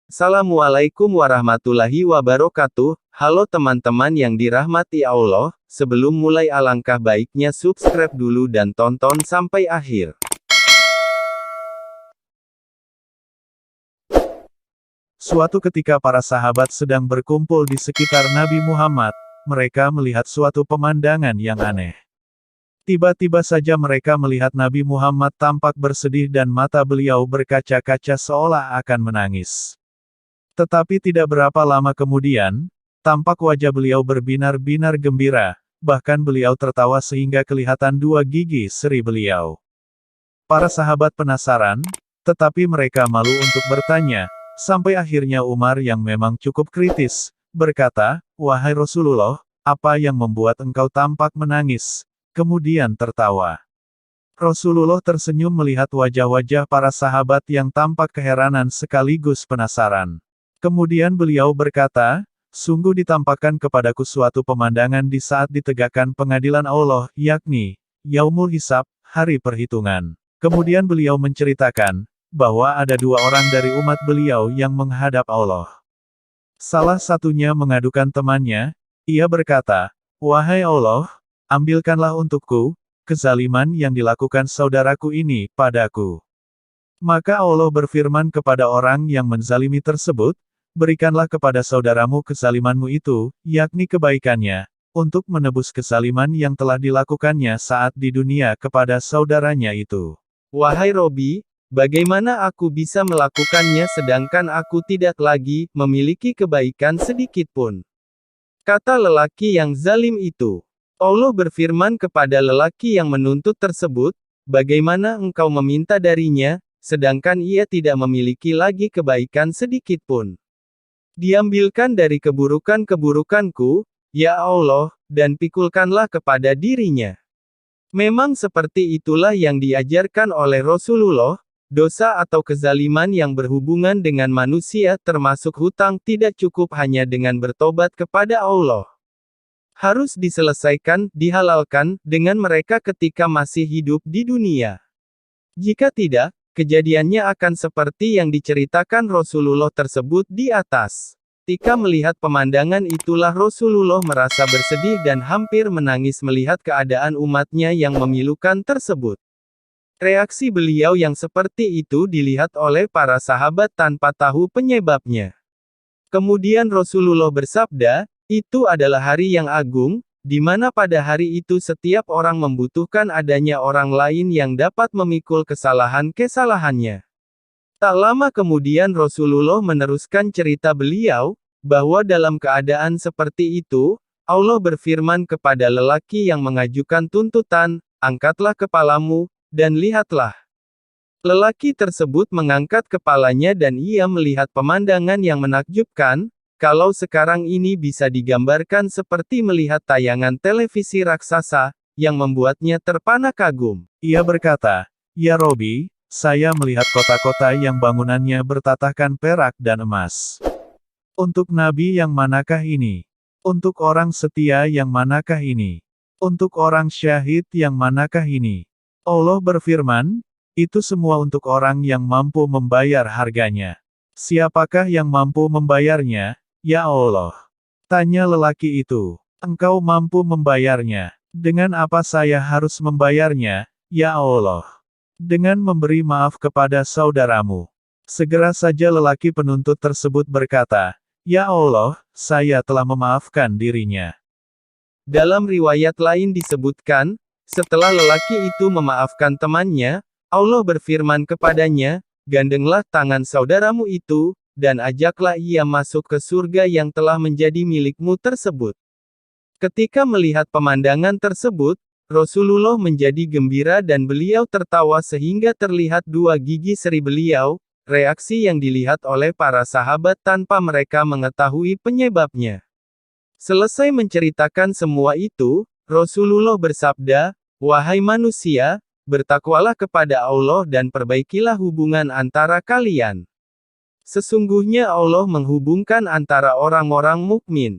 Assalamualaikum warahmatullahi wabarakatuh. Halo teman-teman yang dirahmati Allah, sebelum mulai alangkah baiknya subscribe dulu dan tonton sampai akhir. Suatu ketika para sahabat sedang berkumpul di sekitar Nabi Muhammad, mereka melihat suatu pemandangan yang aneh. Tiba-tiba saja mereka melihat Nabi Muhammad tampak bersedih dan mata beliau berkaca-kaca seolah akan menangis. Tetapi tidak berapa lama kemudian, tampak wajah beliau berbinar-binar gembira, bahkan beliau tertawa sehingga kelihatan dua gigi seri beliau. Para sahabat penasaran, tetapi mereka malu untuk bertanya, sampai akhirnya Umar yang memang cukup kritis, berkata, "Wahai Rasulullah, apa yang membuat engkau tampak menangis?" Kemudian tertawa. Rasulullah tersenyum melihat wajah-wajah para sahabat yang tampak keheranan sekaligus penasaran. Kemudian beliau berkata, "Sungguh ditampakkan kepadaku suatu pemandangan di saat ditegakkan pengadilan Allah, yakni Yaumul Hisab, hari perhitungan." Kemudian beliau menceritakan bahwa ada dua orang dari umat beliau yang menghadap Allah. Salah satunya mengadukan temannya, ia berkata, "Wahai Allah, ambilkanlah untukku kezaliman yang dilakukan saudaraku ini padaku." Maka Allah berfirman kepada orang yang menzalimi tersebut, "Berikanlah kepada saudaramu kezalimanmu itu, yakni kebaikannya, untuk menebus kezaliman yang telah dilakukannya saat di dunia kepada saudaranya itu." Wahai Robi, bagaimana aku bisa melakukannya sedangkan aku tidak lagi memiliki kebaikan sedikit pun? Kata lelaki yang zalim itu. Allah berfirman kepada lelaki yang menuntut tersebut, "Bagaimana engkau meminta darinya, sedangkan ia tidak memiliki lagi kebaikan sedikit pun? Diambilkan dari keburukan-keburukanku, ya Allah, dan pikulkanlah kepada dirinya." Memang seperti itulah yang diajarkan oleh Rasulullah, dosa atau kezaliman yang berhubungan dengan manusia termasuk hutang tidak cukup hanya dengan bertobat kepada Allah. Harus diselesaikan, dihalalkan, dengan mereka ketika masih hidup di dunia. Jika tidak, kejadiannya akan seperti yang diceritakan Rasulullah tersebut di atas. Ketika melihat pemandangan itulah Rasulullah merasa bersedih dan hampir menangis melihat keadaan umatnya yang memilukan tersebut. Reaksi beliau yang seperti itu dilihat oleh para sahabat tanpa tahu penyebabnya. Kemudian Rasulullah bersabda, "Itu adalah hari yang agung, di mana pada hari itu setiap orang membutuhkan adanya orang lain yang dapat memikul kesalahan-kesalahannya." Tak lama kemudian Rasulullah meneruskan cerita beliau, bahwa dalam keadaan seperti itu, Allah berfirman kepada lelaki yang mengajukan tuntutan, "Angkatlah kepalamu, dan lihatlah." Lelaki tersebut mengangkat kepalanya dan ia melihat pemandangan yang menakjubkan. Kalau sekarang ini bisa digambarkan seperti melihat tayangan televisi raksasa, yang membuatnya terpana kagum. Ia berkata, "Ya Robi, saya melihat kota-kota yang bangunannya bertatahkan perak dan emas. Untuk nabi yang manakah ini? Untuk orang setia yang manakah ini? Untuk orang syahid yang manakah ini?" Allah berfirman, "Itu semua untuk orang yang mampu membayar harganya." "Siapakah yang mampu membayarnya, ya Allah?" tanya lelaki itu. "Engkau mampu membayarnya. Dengan apa saya harus membayarnya, ya Allah?" "Dengan memberi maaf kepada saudaramu." Segera saja lelaki penuntut tersebut berkata, "Ya Allah, saya telah memaafkan dirinya." Dalam riwayat lain disebutkan, setelah lelaki itu memaafkan temannya, Allah berfirman kepadanya, "Gandenglah tangan saudaramu itu, dan ajaklah ia masuk ke surga yang telah menjadi milikmu tersebut." Ketika melihat pemandangan tersebut, Rasulullah menjadi gembira dan beliau tertawa sehingga terlihat dua gigi seri beliau, reaksi yang dilihat oleh para sahabat tanpa mereka mengetahui penyebabnya. Selesai menceritakan semua itu, Rasulullah bersabda, "Wahai manusia, bertakwalah kepada Allah dan perbaikilah hubungan antara kalian. Sesungguhnya Allah menghubungkan antara orang-orang mukmin."